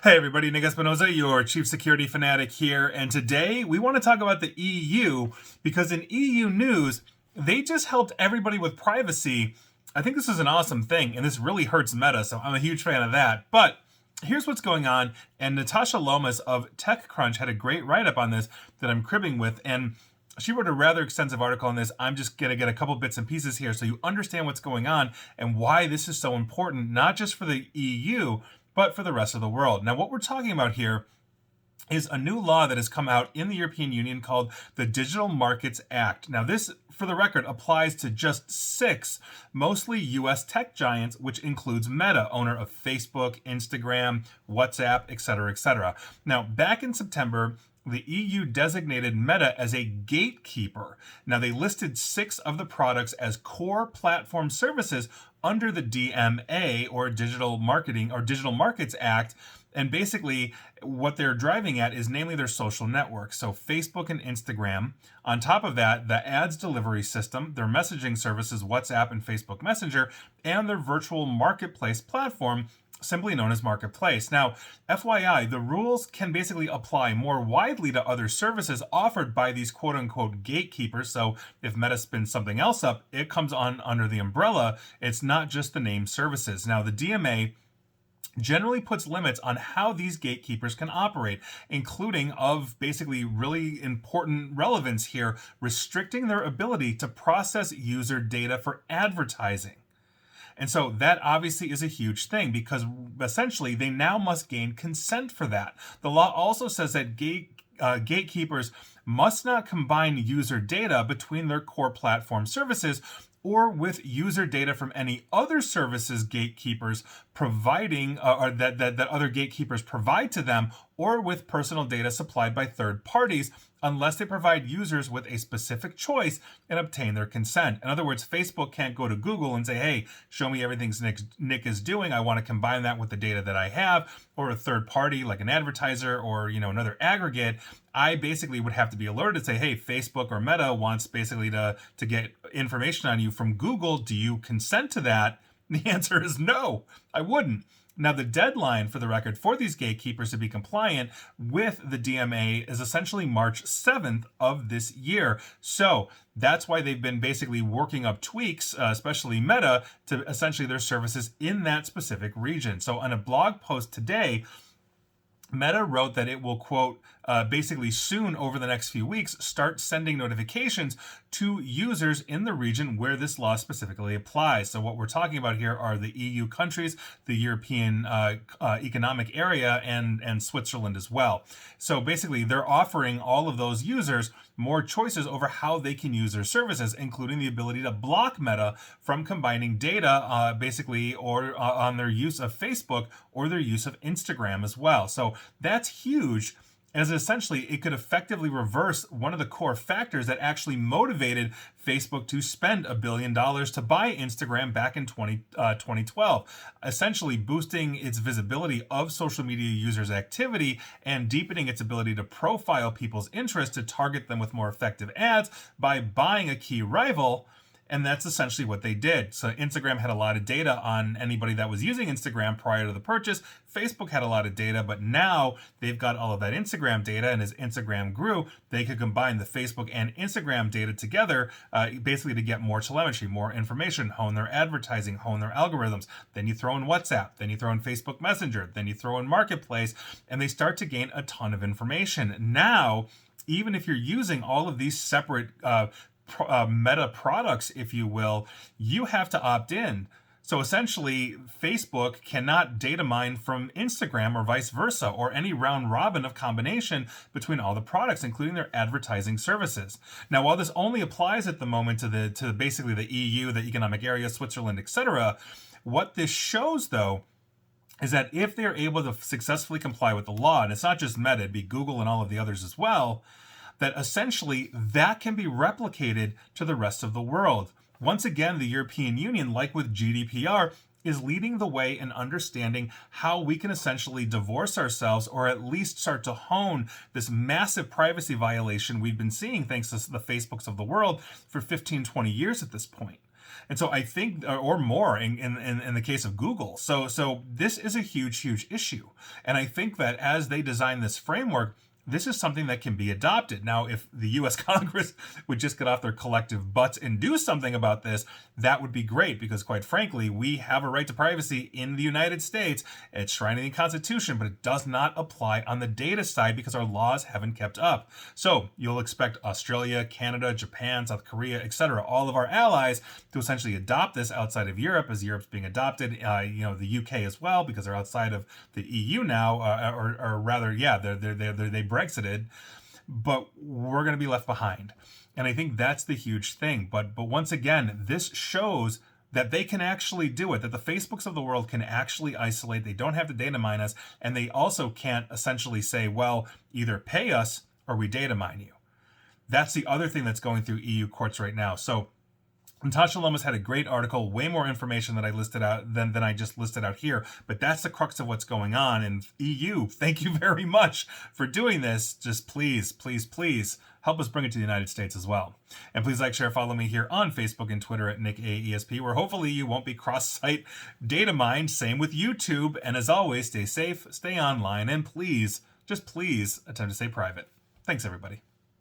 Hey everybody, Nick Espinoza, your chief security fanatic here, and today we want to talk about the EU because in EU news, they just helped everybody with privacy. I think this is an awesome thing, and this really hurts Meta, so I'm a huge fan of that. But here's what's going on, and Natasha Lomas of TechCrunch had a great write-up on this that I'm cribbing with, and she wrote a rather extensive article on this. I'm just going to get a couple bits and pieces here so you understand what's going on and why this is so important, not just for the EU, but for the rest of the world. Now, what we're talking about here is a new law that has come out in the European Union called the Digital Markets Act. Now, this, for the record, applies to just 6, mostly US tech giants, which includes Meta, owner of Facebook, Instagram, WhatsApp, etc., etc. Now, back in September, the EU designated Meta as a gatekeeper. Now, they listed 6 of the products as core platform services under the DMA, or Digital Marketing or Digital Markets Act. And basically, what they're driving at is namely their social networks. So Facebook and Instagram. On top of that, the ads delivery system, their messaging services, WhatsApp and Facebook Messenger, and their virtual marketplace platform, simply known as Marketplace. Now, FYI, the rules can basically apply more widely to other services offered by these quote-unquote gatekeepers. So if Meta spins something else up, it comes on under the umbrella. It's not just the named services. Now, the DMA generally puts limits on how these gatekeepers can operate, including of basically really important relevance here, restricting their ability to process user data for advertising. And so that obviously is a huge thing because essentially they now must gain consent for that. The law also says that gatekeepers must not combine user data between their core platform services or with user data from any other services gatekeepers providing or that other gatekeepers provide to them, or with personal data supplied by third parties, unless they provide users with a specific choice and obtain their consent. In other words, Facebook can't go to Google and say, hey, show me everything Nick is doing. I want to combine that with the data that I have, or a third party like an advertiser or another aggregate. I basically would have to be alerted to say, hey, Facebook or Meta wants basically to get information on you from Google. Do you consent to that? The answer is no, I wouldn't. Now, the deadline, for the record, for these gatekeepers to be compliant with the DMA is essentially March 7th of this year. So that's why they've been basically working up tweaks, especially Meta, to essentially their services in that specific region. So on a blog post today, Meta wrote that it will, quote, basically soon over the next few weeks, start sending notifications to users in the region where this law specifically applies. So what we're talking about here are the EU countries, the European Economic Area, and Switzerland as well. So basically, they're offering all of those users more choices over how they can use their services, including the ability to block Meta from combining data, basically, or on their use of Facebook or their use of Instagram as well. So that's huge, as essentially it could effectively reverse one of the core factors that actually motivated Facebook to spend $1 billion to buy Instagram back in 2012, essentially boosting its visibility of social media users' activity and deepening its ability to profile people's interest to target them with more effective ads by buying a key rival. And that's essentially what they did. So Instagram had a lot of data on anybody that was using Instagram prior to the purchase. Facebook had a lot of data, but now they've got all of that Instagram data. And as Instagram grew, they could combine the Facebook and Instagram data together, basically to get more telemetry, more information, hone their advertising, hone their algorithms. Then you throw in WhatsApp, then you throw in Facebook Messenger, then you throw in Marketplace, and they start to gain a ton of information. Now, even if you're using all of these separate Meta products, if you will, you have to opt in. So essentially, Facebook cannot data mine from Instagram or vice versa, or any round robin of combination between all the products, including their advertising services. Now, while this only applies at the moment to basically the EU, the Economic Area, Switzerland, etc., what this shows, though, is that if they're able to successfully comply with the law, and it's not just Meta, it'd be Google and all of the others as well, that essentially that can be replicated to the rest of the world. Once again, the European Union, like with GDPR, is leading the way in understanding how we can essentially divorce ourselves, or at least start to hone this massive privacy violation we've been seeing thanks to the Facebooks of the world for 15, 20 years at this point. And so I think, or more in the case of Google. So this is a huge issue. And I think that as they design this framework, this is something that can be adopted. Now, if the US Congress would just get off their collective butts and do something about this, that would be great, because quite frankly, we have a right to privacy in the United States. It's shrined in the Constitution, but it does not apply on the data side because our laws haven't kept up. So you'll expect Australia, Canada, Japan, South Korea, etc., all of our allies to essentially adopt this outside of Europe, as Europe's being adopted, the UK as well, because they're outside of the EU now, or rather, yeah, they Brexited, but we're going to be left behind. And I think that's the huge thing. But once again, this shows that they can actually do it, that the Facebooks of the world can actually isolate. They don't have to data mine us, and they also can't essentially say, well, either pay us or we data mine you. That's the other thing that's going through EU courts right now. So Natasha Lomas had a great article, way more information that I listed out than I just listed out here, but that's the crux of what's going on. And EU, thank you very much for doing this. Just please help us bring it to the United States as well. And please like, share, follow me here on Facebook and Twitter at NickAESP, where hopefully you won't be cross-site data mined. Same with YouTube. And as always, stay safe, stay online, and please, just please attempt to stay private. Thanks, everybody.